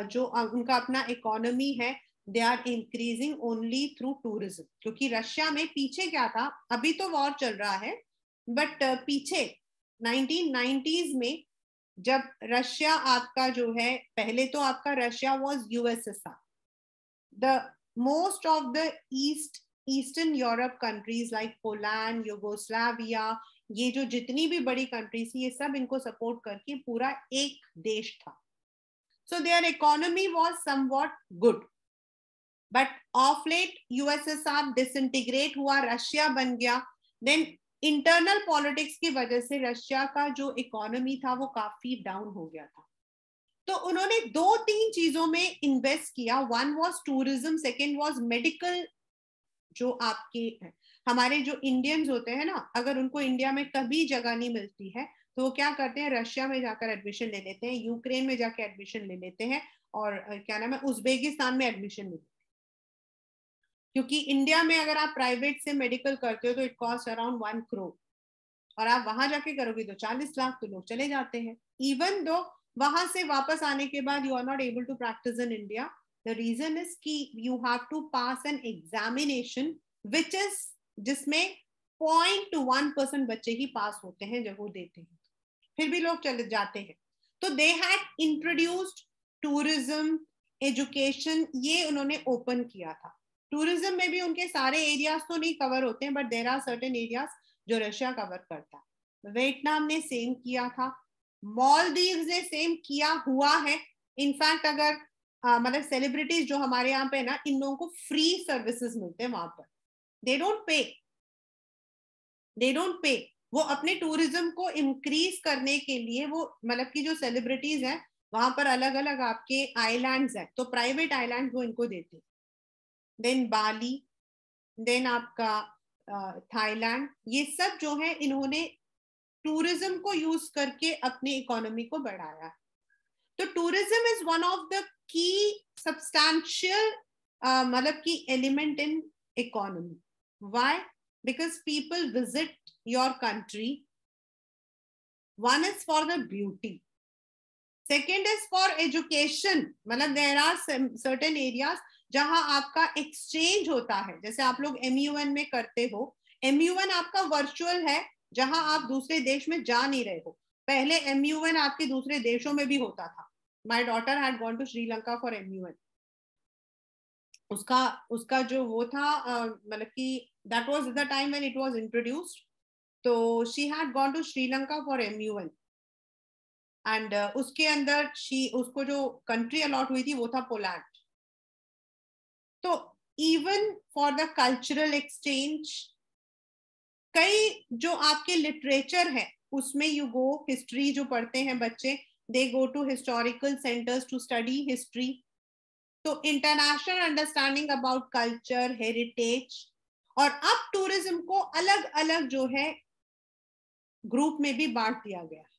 जो उनका अपना इकोनॉमी है, they are increasing only through tourism. क्योंकि Russia में पीछे क्या था, अभी तो वॉर चल रहा है, बट पीछे 1990s में जब रशिया आपका जो है, पहले तो आपका Russia was USSR. The most of the eastern Europe countries like Poland, Yugoslavia, ये जो जितनी भी बड़ी कंट्रीज थी, ये सब इनको सपोर्ट करके पूरा एक देश था. So their economy was somewhat good. But of late USSR disintegrate हुआ, रशिया बन गया. देन इंटरनल पॉलिटिक्स की वजह से रशिया का जो इकोनॉमी था वो काफी डाउन हो गया था. तो उन्होंने 2-3 चीजों में इन्वेस्ट किया. One was tourism, second was medical जो आपके हमारे जो इंडियंस होते हैं ना, अगर उनको इंडिया में कभी जगह नहीं मिलती है तो वो क्या करते हैं, रशिया में जाकर एडमिशन ले लेते हैं, यूक्रेन में जाकर एडमिशन ले लेते हैं, और क्या नाम है, उज्बेकिस्तान में एडमिशन ले लेते हैं। क्योंकि इंडिया में अगर आप प्राइवेट से मेडिकल करते हो तो इट कॉस्ट अराउंड 1 करोड़, और आप वहां जाके करोगे तो 40 लाख, तो लोग चले जाते हैं। इवन दो वहां से वापस आने के बाद you are not able to practise in India, the reason is कि you have to pass an examination which is, जिसमें 0.1% बच्चे ही पास होते हैं जब वो देते हैं, फिर भी लोग चले जाते हैं। तो they had introduced tourism, education, ये उन्होंने ओपन किया था। टूरिज्म में भी उनके सारे एरियाज तो नहीं कवर होते हैं, but there are certain areas जो रशिया कवर करता है। वियतनाम ने सेम किया था, मालदीव्स ने सेम किया हुआ है। इनफैक्ट अगर मतलब सेलिब्रिटीज जो हमारे यहाँ पे है ना, इन लोगों को फ्री सर्विसेज मिलते हैं वहां पर, दे डोंट पे। वो अपने टूरिज्म को इंक्रीज करने के लिए, वो मतलब की जो सेलिब्रिटीज हैं वहां पर अलग अलग आपके आइलैंड्स हैं, तो प्राइवेट आइलैंड वो इनको देते हैं। देन बाली, देन आपका थाईलैंड, ये सब जो है इन्होंने टूरिज्म को यूज करके अपनी इकोनॉमी को बढ़ाया। तो tourism is one of the key substantial मतलब की element in economy. Why? Because people visit your country, one is for the beauty, second is for education, मतलब देयर आर सर्टेन एरियाज जहां आपका एक्सचेंज होता है, जैसे आप लोग MUN में करते हो। MUN आपका वर्चुअल है, जहां आप दूसरे देश में जा नहीं रहे हो। पहले MUN आपके दूसरे देशों में भी होता था। My daughter had gone to Sri Lanka for MUN। उसका जो वो था मतलब कि that was the time when it was introduced, तो she had gone to Sri Lanka for MUN, and उसके अंदर उसको जो कंट्री अलॉट हुई थी वो था पोलैंड। तो even for the cultural exchange, कई जो आपके लिटरेचर है उसमें यू गो, हिस्ट्री जो पढ़ते हैं बच्चे, they go to historical centres to study history. तो international understanding about culture, heritage, और अब टूरिज्म को अलग अलग जो है ग्रुप में भी बांट दिया गया है।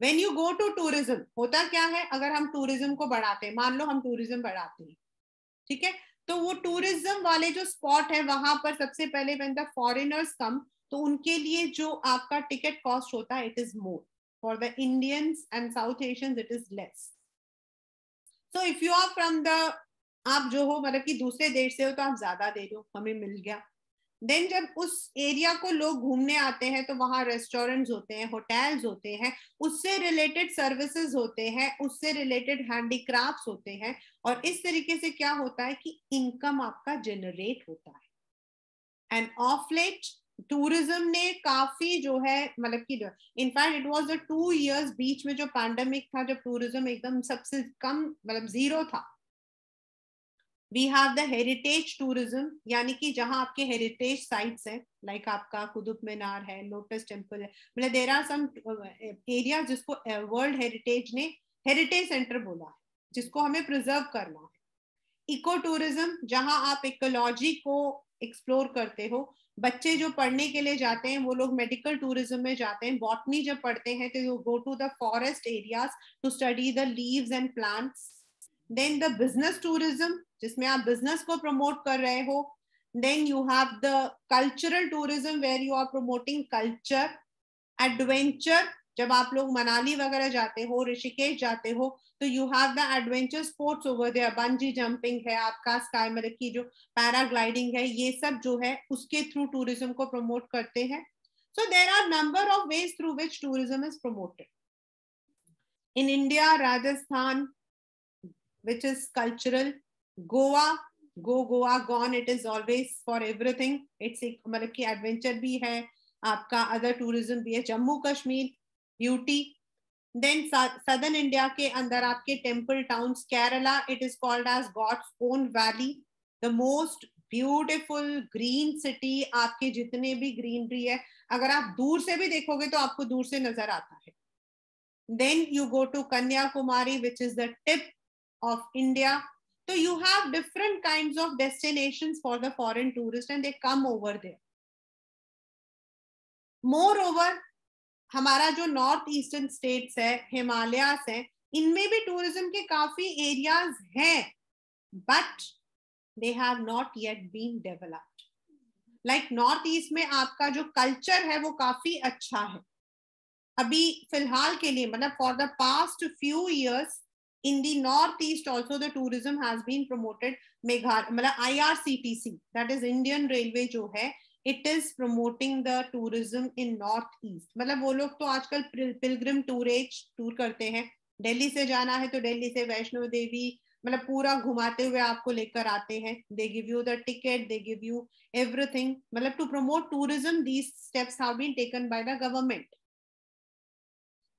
When you go to tourism, होता क्या है, अगर हम टूरिज्म को बढ़ाते हैं, मान लो हम टूरिज्म बढ़ाते हैं, ठीक है, तो वो टूरिज्म वाले जो स्पॉट है वहां पर सबसे पहले व्हेन द फॉरेनर्स कम, तो उनके लिए जो आपका टिकट कॉस्ट होता है it is more, for the Indians and South Asians it is less. So if you are from the, आप जो हो मतलब कि दूसरे देश से हो तो आप ज्यादा दे दो, हमें मिल गया। देन जब उस एरिया को लोग घूमने आते हैं तो वहां रेस्टोरेंट्स होते हैं, होटल्स होते हैं, उससे रिलेटेड सर्विसेज होते हैं, उससे रिलेटेड हैंडीक्राफ्ट्स होते हैं, और इस तरीके से क्या होता है कि इनकम आपका जनरेट होता है। एंड ऑफ लेट टूरिज्म ने काफी जो है मतलब कि, in fact it was the 2 years बीच में जो पैंडेमिक था, जब टूरिज्म एकदम सबसे कम मतलब जीरो था। We have the heritage tourism, यानी कि जहां आपके हेरिटेज साइट्स हैं, लाइक आपका कुतुब मीनार है, लोटस टेम्पल है, मतलब देयर आर सम एरिया जिसको वर्ल्ड हेरिटेज ने हेरिटेज सेंटर बोला है, जिसको हमें प्रिजर्व करना है। इको टूरिज्म, जहां आप इकोलॉजी को एक्सप्लोर करते हो। बच्चे जो पढ़ने के लिए जाते हैं वो लोग मेडिकल टूरिज्म में जाते हैं, बॉटनी जब पढ़ते हैं तो you go to the forest areas to study the leaves and plants. Then the business tourism, जिसमें आप बिजनेस को प्रमोट कर रहे हो। Then you have the cultural tourism where you are promoting culture. Adventure, जब आप लोग मनाली वगैरह जाते हो, ऋषिकेश जाते हो, तो you have the adventure sports over there, bungee jumping है आपका, स्काई मतलब की जो पैराग्लाइडिंग है, ये सब जो है उसके थ्रू टूरिज्म को प्रमोट करते हैं। So there are number of ways through which tourism is promoted in India. Rajasthan, which is cultural. Goa, go Goa, gone, it is always for everything. It's एक मतलब कि एडवेंचर भी है आपका, अदर टूरिज्म भी है। Jammu Kashmir, beauty. Then southern India के अंदर आपके temple towns, Kerala, it is called as God's own valley, the most beautiful green city. आपके जितने भी ग्रीनरी है, अगर आप दूर से भी देखोगे तो आपको दूर से नजर आता है। Then you go to Kanyakumari, which is the tip of India. So you have different kinds of destinations for the foreign tourists and they come over there. More over हमारा जो नॉर्थ ईस्टर्न स्टेट्स है, हिमालयास है, इनमें भी tourism के काफी areas हैं, but they have not yet been developed. Like north east में आपका जो कल्चर है वो काफी अच्छा है अभी फिलहाल के लिए, मतलब for the past few years in the northeast also the tourism has been promoted. मतलब IRCTC, that is Indian Railway जो है, it is promoting the tourism in northeast. मतलब वो लोग तो आजकल pilgrim tour करते हैं. दिल्ली से जाना है तो दिल्ली से वैष्णो देवी मतलब पूरा घुमाते हुए आपको लेकर आते हैं. They give you the ticket, they give you everything. मतलब to promote tourism, these steps have been taken by the government.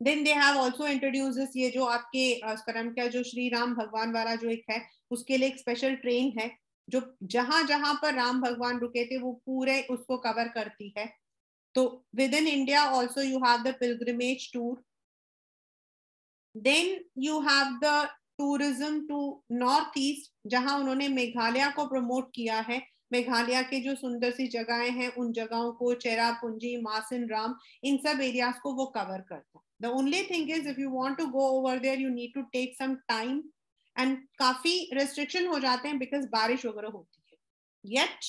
Then they have also introduced this, ये जो आपके करम क्या जो श्री राम भगवान वाला जो एक है, उसके लिए एक स्पेशल ट्रेन है जो जहां जहां पर राम भगवान रुके थे वो पूरे उसको कवर करती है. तो within India also you have the pilgrimage tour. Then you have the tourism to north east, जहां उन्होंने मेघालय को प्रमोट किया है. मेघालय के जो सुंदर सी जगहें हैं उन जगहों को, चेरापूंजी, मासिन राम, इन सब एरियाज को वो कवर करता है. The only thing is if you want to go over there you need to take some time and काफी restriction हो जाते हैं because बारिश वगैरह होती है. Yet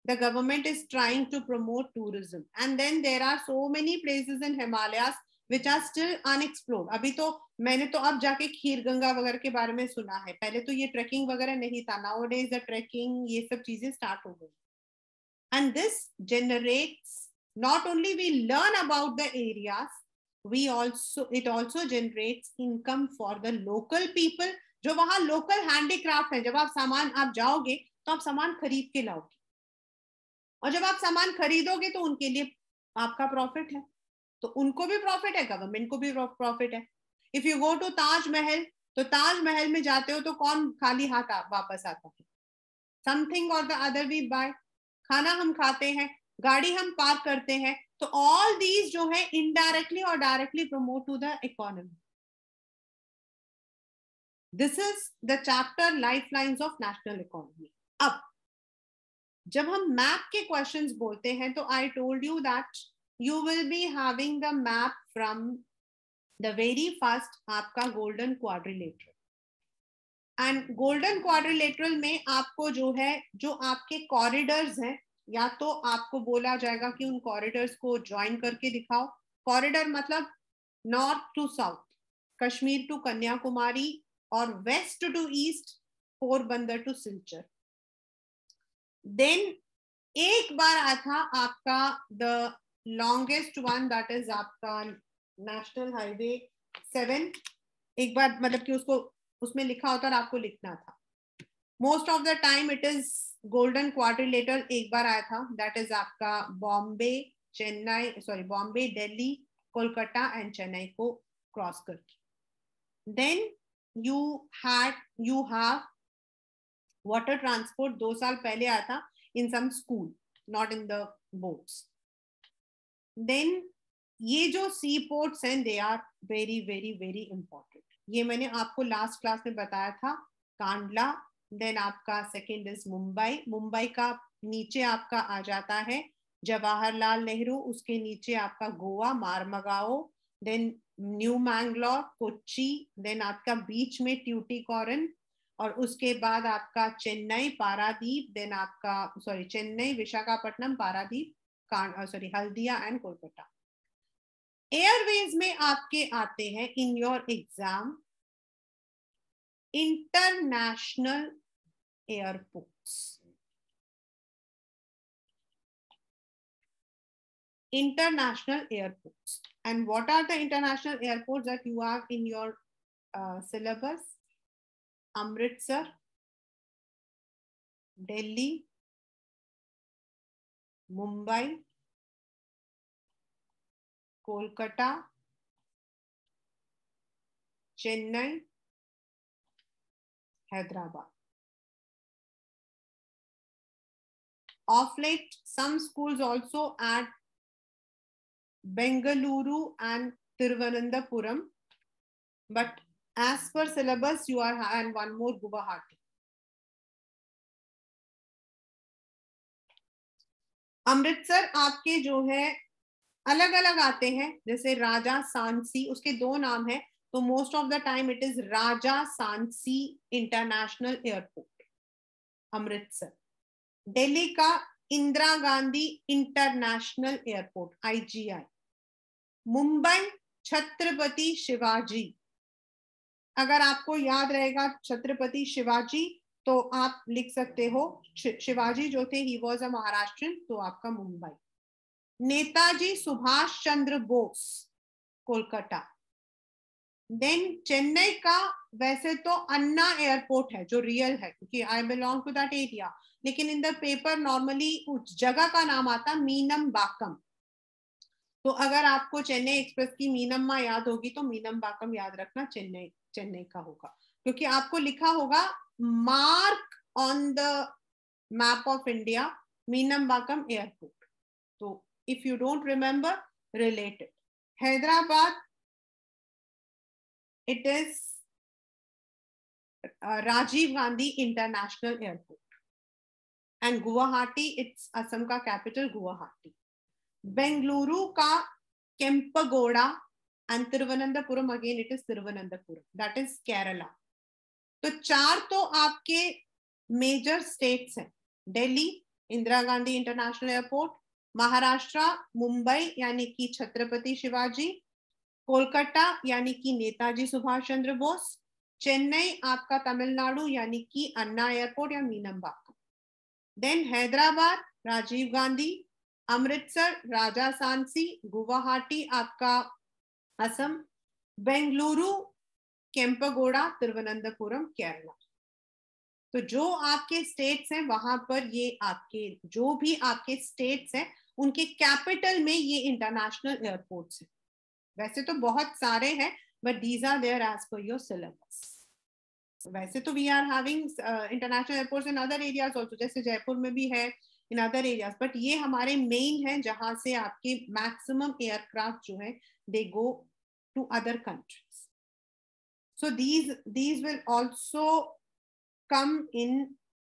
the government is trying to promote tourism, and then there are so many places in Himalayas which are still unexplored. अभी तो मैंने तो अब जाके खीर गंगा वगैरह के बारे में सुना है, पहले तो ये ट्रैकिंग वगैरह नहीं था. Nowadays the trekking ये सब चीजें start हो गई. And this generates, not only we learn about the areas, it also generates income for the local people. जो वहां लोकल हैंडीक्राफ्ट है, जब आप सामान आप जाओगे तो आप सामान खरीद के लाओगे, और जब आप सामान खरीदोगे तो उनके लिए आपका प्रॉफिट है, तो उनको भी प्रॉफिट है, गवर्नमेंट को भी प्रॉफिट है. If you go to Taj Mahal, तो ताजमहल में जाते हो तो कौन खाली हाथ वापस आता है? समथिंग और द अदर वी बाय. खाना हम खाते हैं, गाड़ी हम पार्क करते हैं, तो ऑल दीज जो है इनडायरेक्टली और directly promote to the economy. This is the chapter lifelines of national economy. अब जब हम मैप के क्वेश्चंस बोलते हैं तो I told you that you will be having the map from the very first आपका golden quadrilateral. And golden quadrilateral में आपको जो है, जो आपके कॉरिडोर्स हैं, या तो आपको बोला जाएगा कि उन कॉरिडोर्स को ज्वाइन करके दिखाओ. कॉरिडोर मतलब north to south, Kashmir to Kanyakumari, और west to east, Porbandar to Silchar. Then एक बार आया था आपका the longest one, that is आपका नेशनल हाईवे 7. एक बार मतलब कि उसको उसमें लिखा होता और आपको लिखना था. Most of the time it is golden quadrilateral. एक बार आया था, दैट इज आपका बॉम्बे, बॉम्बे, दिल्ली, कोलकाता एंड चेन्नई को क्रॉस करके. Then you have water transport. 2 साल पहले आया था in some school, not in the boats. Then ये जो सी पोर्ट्स हैं, they are very very very important. ये मैंने आपको लास्ट क्लास में बताया था. कांडला, देन आपका सेकेंड इज मुंबई. मुंबई का नीचे आपका आ जाता है जवाहरलाल नेहरू, उसके नीचे आपका Goa, Marmagao, then New Mangalore, Kochi, then आपका बीच में ट्यूटिकोरिन, और उसके बाद आपका चेन्नई, पारादीप, देन आपका चेन्नई, विशाखापट्टनम, पारादीप, हल्दिया एंड कोलकाता. एयरवेज में आपके आते हैं in your exam international airports. International airports. And what are the international airports that you have in your syllabus? Amritsar, Delhi, Mumbai, Kolkata, Chennai, Hyderabad. Of late, some schools also add Bengaluru and Thiruvananthapuram, but as per syllabus you are, and one more, Guwahati. Amritsar आपके जो है अलग अलग आते हैं, जैसे राजा सांसी, उसके दो नाम है, तो most of the time it is Raja Sansi International Airport Amritsar. Delhi का Indira Gandhi International Airport IGI। Mumbai Chhatrapati Shivaji, अगर आपको याद रहेगा छत्रपति शिवाजी तो आप लिख सकते हो शिवाजी जो थे ही वॉज अ महाराष्ट्रियन, तो आपका मुंबई। नेताजी सुभाष चंद्र बोस कोलकाता। देन चेन्नई का वैसे तो अन्ना एयरपोर्ट है जो रियल है, क्योंकि I belong to that area, लेकिन इन द पेपर नॉर्मली उस जगह का नाम आता मीनम बाकम। तो अगर आपको चेन्नई एक्सप्रेस की मीनम्मा याद होगी तो मीनम बाकम याद रखना, चेन्नई चेन्नई का होगा, क्योंकि आपको लिखा होगा mark on the map of India Meenambakkam airport. तो if you don't remember, related. Hyderabad it is Rajiv Gandhi International Airport, and Guwahati it's Assam का capital Guwahati. Bengaluru का Kempegowda, and Thiruvananthapuram again it is Thiruvananthapuram, that is Kerala. तो चार तो आपके major states हैं, Delhi Indira Gandhi International airport, Maharashtra Mumbai यानी कि छत्रपति शिवाजी, कोलकाता यानी कि नेताजी सुभाष चंद्र बोस, चेन्नई आपका तमिलनाडु यानी कि अन्ना एयरपोर्ट या मीनमबाकम। देन हैदराबाद राजीव गांधी, अमृतसर राजा सांसी, गुवाहाटी आपका असम, बेंगलुरु केम्पेगौड़ा, तिरुवनंतपुरम केरला। तो जो आपके स्टेट्स हैं वहां पर ये आपके जो भी आपके स्टेट्स हैं उनके कैपिटल में ये इंटरनेशनल एयरपोर्ट्स हैं। वैसे तो बहुत सारे हैं, but these are there as per your syllabus. वैसे तो we are having international airports in other areas also, जैसे जयपुर में भी है, इन अदर एरियाज, बट ये हमारे मेन है जहां से आपके मैक्सिमम एयरक्राफ्ट जो है they go to other countries. So these will also come in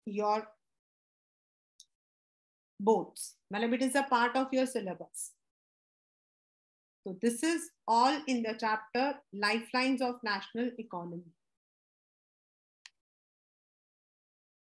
your boards, मतलब it is a part of your syllabus. So this is all in the chapter Lifelines of National Economy.